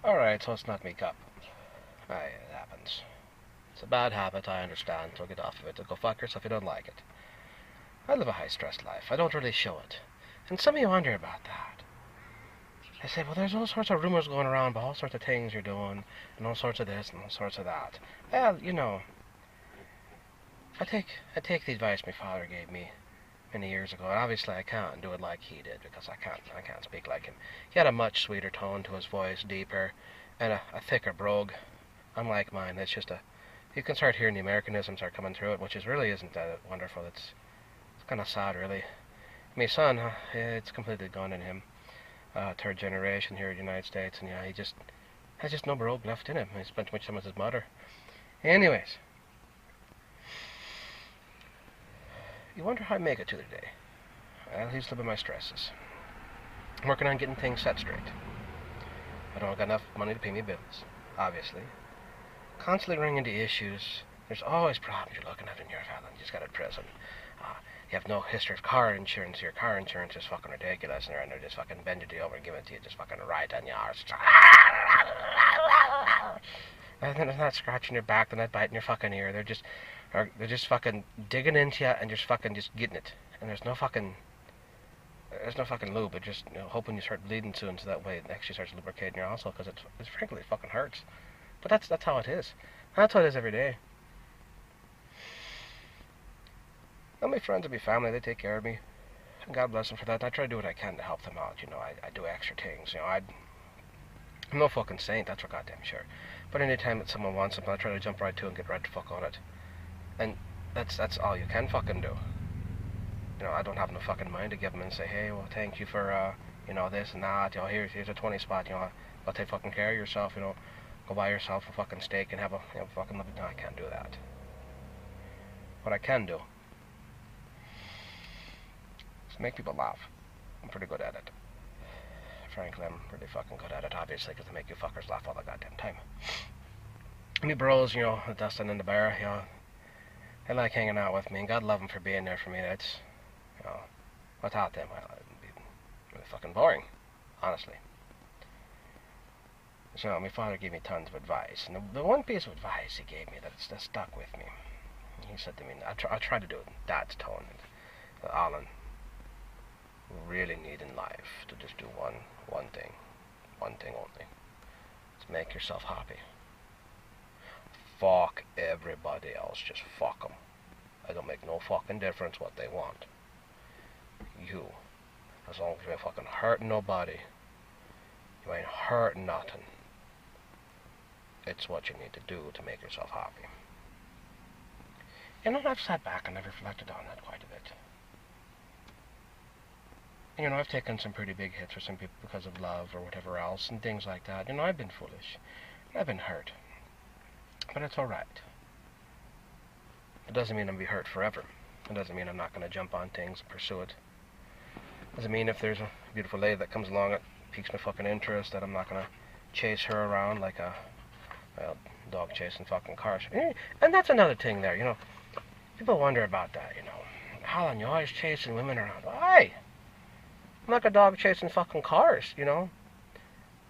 Alright, so let's not make up. Aye, it happens. It's a bad habit, I understand, so get off of it. So go fuck yourself if you don't like it. I live a high-stress life. I don't really show it. And some of you wonder about that. I say, well, there's all sorts of rumors going around about all sorts of things you're doing, and all sorts of this and all sorts of that. Well, you know, I take the advice my father gave me many years ago, and obviously I can't do it like he did, because I can't speak like him. He had a much sweeter tone to his voice, deeper, and a thicker brogue, unlike mine. It's just you can start hearing the Americanisms start coming through it, which really isn't that wonderful. It's kind of sad, really. My son, it's completely gone in him. Third generation here in the United States, and yeah, he just has no brogue left in him. He spent too much time with his mother. Anyways, you wonder how I make it to the day. Well, he's living my stresses. I'm working on getting things set straight. I don't got enough money to pay me bills, obviously. Constantly running into issues. There's always problems you're looking at in your family. You just got out of prison. You have no history of car insurance. Your car insurance is fucking ridiculous, and they're just fucking bending you over and giving it to you just fucking right on yours. And then they're not scratching your back, they're not biting your fucking ear. They're just fucking digging into you and just getting it. And there's no fucking lube. But just hoping you start bleeding soon, so that way it actually starts lubricating your asshole, because it's frankly it fucking hurts. But that's how it is. That's how it is every day. And my friends and my family, they take care of me. And God bless them for that. And I try to do what I can to help them out. I do extra things. I'm no fucking saint, that's for goddamn sure. But anytime that someone wants something, I try to jump right to and get right the fuck on it. And that's all you can fucking do. I don't have no fucking mind to give them and say, hey, well, thank you for, this and that. Here's a 20 spot. I'll take fucking care of yourself. Go buy yourself a fucking steak and have a fucking. No, I can't do that. What I can do is make people laugh. I'm pretty good at it. Frankly, I'm pretty fucking good at it, obviously, because I make you fuckers laugh all the goddamn time. Me bros, Dustin and the Bear, they like hanging out with me, and God love them for being there for me. That's, without them, well, it'd be really fucking boring, honestly. So, my father gave me tons of advice, and the one piece of advice he gave me that stuck with me, he said to me, I try to do it in Dad's tone, Alan, you really need in life to just do one thing only. It's make yourself happy. Fuck everybody else, just fuck them. It don't make no fucking difference what they want. You, as long as you ain't fucking hurting nobody, you ain't hurting nothing. It's what you need to do to make yourself happy. I've sat back and I've reflected on that quite a bit. I've taken some pretty big hits for some people because of love or whatever else and things like that. I've been foolish. I've been hurt. But it's alright. It doesn't mean I'm going to be hurt forever. It doesn't mean I'm not going to jump on things and pursue it. It doesn't mean if there's a beautiful lady that comes along that piques my fucking interest that I'm not going to chase her around like a dog chasing fucking cars. And that's another thing there, People wonder about that, Alan, you're always chasing women around. Why? I'm like a dog chasing fucking cars,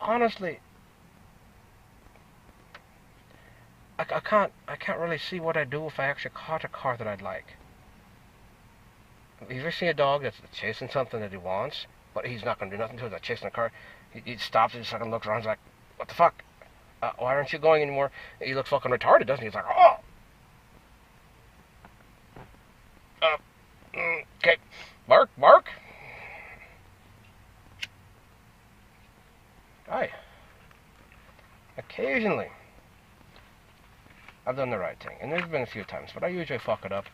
Honestly, I can't really see what I'd do if I actually caught a car that I'd like. Have you ever seen a dog that's chasing something that he wants, but he's not going to do nothing to it, like chasing a car? He stops and just fucking looks around and he's like, what the fuck? Why aren't you going anymore? He looks fucking retarded, doesn't he? He's like, oh! Okay. Mark? Aye. Occasionally, I've done the right thing. And there's been a few times, but I usually fuck it up.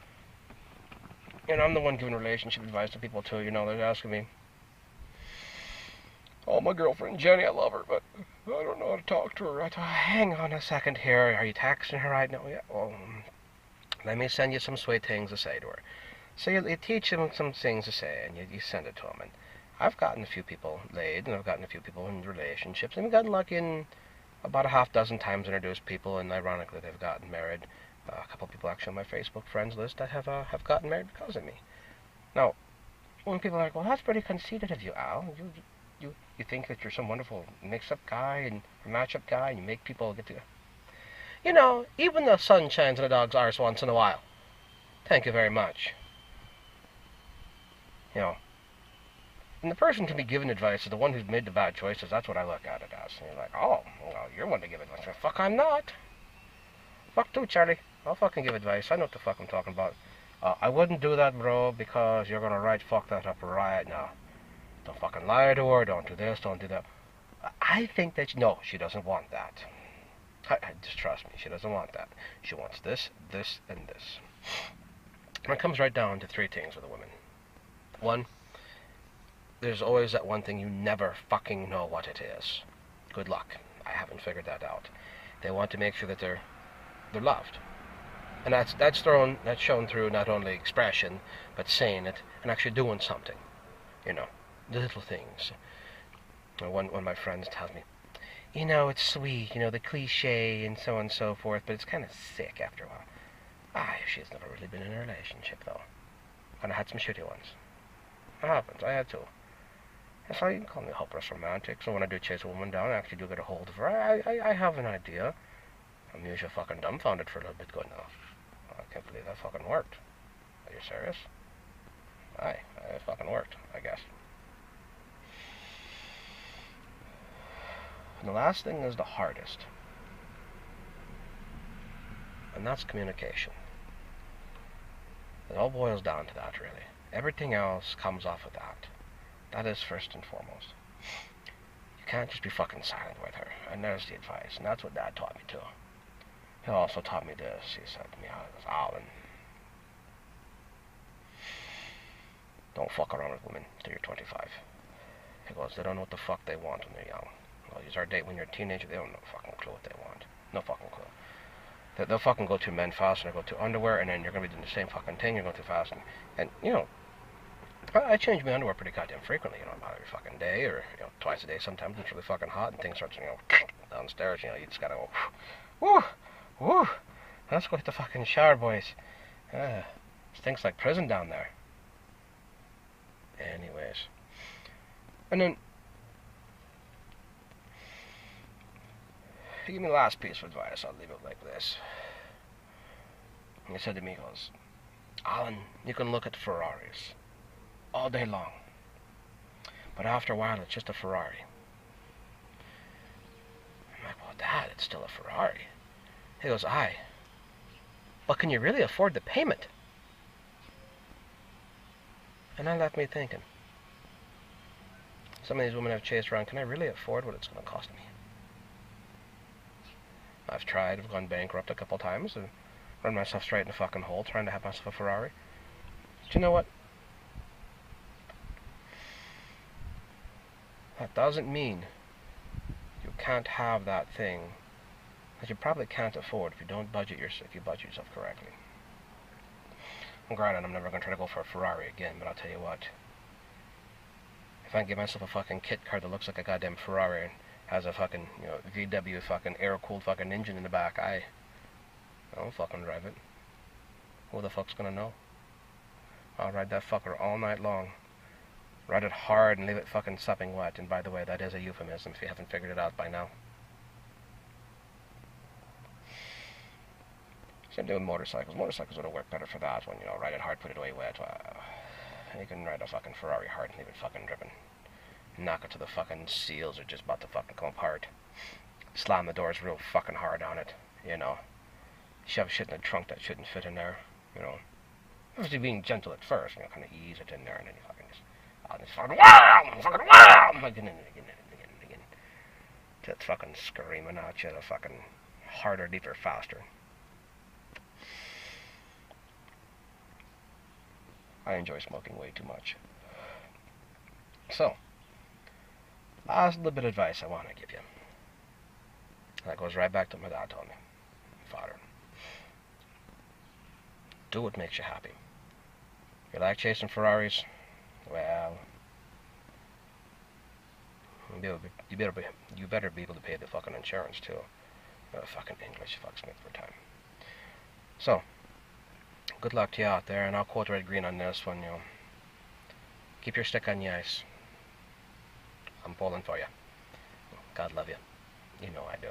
I'm the one giving relationship advice to people too, they're asking me, oh, my girlfriend Jenny, I love her, but I don't know how to talk to her. I thought, hang on a second here, are you texting her right now? Yeah, well, let me send you some sweet things to say to her. So you teach them some things to say, and you send it to them. And I've gotten a few people laid, and I've gotten a few people in relationships, and we've gotten lucky in about a half dozen times introduced people, and ironically they've gotten married. A couple of people actually on my Facebook friends list that have gotten married because of me. Now, when people are like, well, that's pretty conceited of you, Al. You think that you're some wonderful mix-up guy and match-up guy, and you make people get together. You know, even the sun shines in a dog's arse once in a while. Thank you very much. You know, and the person to be given advice is the one who's made the bad choices. That's what I look at it as. And you're like, oh, well, you're one to give advice. Fuck, I'm not. Fuck too, Charlie. I'll fucking give advice. I know what the fuck I'm talking about. I wouldn't do that, bro, because you're gonna fuck that up right now. Don't fucking lie to her. Don't do this. Don't do that. I think that no, she doesn't want that. Just trust me, she doesn't want that. She wants this, this, and this. And it comes right down to three things with a woman. One, there's always that one thing you never fucking know what it is. Good luck. I haven't figured that out. They want to make sure that they're loved. And that's shown through not only expression, but saying it and actually doing something. You know, the little things. One of my friends tells me, you know, it's sweet, you know, the cliche and so on and so forth, but it's kind of sick after a while. She's never really been in a relationship, though. And I had some shitty ones. It happens, I had to. That's why you can call me a hopeless romantic, so when I do chase a woman down, I actually do get a hold of her. I have an idea. I'm usually fucking dumbfounded for a little bit going, oh, I can't believe that fucking worked. Are you serious? It fucking worked, I guess. And the last thing is the hardest. And that's communication. It all boils down to that, really. Everything else comes off of that. That is first and foremost. You can't just be fucking silent with her. And there's the advice. And that's what Dad taught me too. He also taught me this. He said to me, Alan, don't fuck around with women till you're 25. He goes, they don't know what the fuck they want when they're young. Well, use our date when you're a teenager, they don't know fucking clue what they want. No fucking clue. They'll fucking go to men fast and they'll go to underwear, and then you're going to be doing the same fucking thing, you're going too fast. And you know, I change my underwear pretty goddamn frequently, you know, about every fucking day, or, you know, twice a day sometimes. It's really fucking hot and things start, you know, downstairs, you know, you just gotta go, whoo, whoo, let's go hit the fucking shower, boys. Stinks like prison down there. Anyways. And then, he gave me the last piece of advice. I'll leave it like this. He said to me, he goes, Alan, you can look at Ferraris all day long, but after a while it's just a Ferrari. I'm like, well, Dad, it's still a Ferrari. He goes, aye, but can you really afford the payment? And that left me thinking. Some of these women I've chased around, can I really afford what it's going to cost me? I've tried, I've gone bankrupt a couple times, and run myself straight in the fucking hole trying to have myself a Ferrari. But you know what? That doesn't mean you can't have that thing that you probably can't afford if you don't budget yourself correctly. And granted, I'm never going to try to go for a Ferrari again, but I'll tell you what. If I can get myself a fucking kit car that looks like a goddamn Ferrari and has a fucking, you know, VW fucking air-cooled fucking engine in the back, I'll fucking drive it. Who the fuck's gonna know? I'll ride that fucker all night long. Ride it hard and leave it fucking sopping wet. And by the way, that is a euphemism if you haven't figured it out by now. Same thing with motorcycles. Motorcycles would have worked better for that one, you know, ride it hard, put it away wet. You can ride a fucking Ferrari hard and leave it fucking dripping. Knock it to the fucking seals are just about to fucking come apart. Slam the doors real fucking hard on it, you know. Shove shit in the trunk that shouldn't fit in there, you know. Obviously being gentle at first, you know, kind of ease it in there, and then you fucking just fucking wow, again. Just fucking screaming at you, the fucking harder, deeper, faster. I enjoy smoking way too much. So, last little bit of advice I want to give you. That goes right back to what my dad told me. Father. Do what makes you happy. If you like chasing Ferraris, well, you better be able to pay the fucking insurance too. Fucking English fucks me for time. So, good luck to you out there, and I'll quote Red Green on this one, you know. Keep your stick on the ice. I'm pulling for you. God love you. You know I do.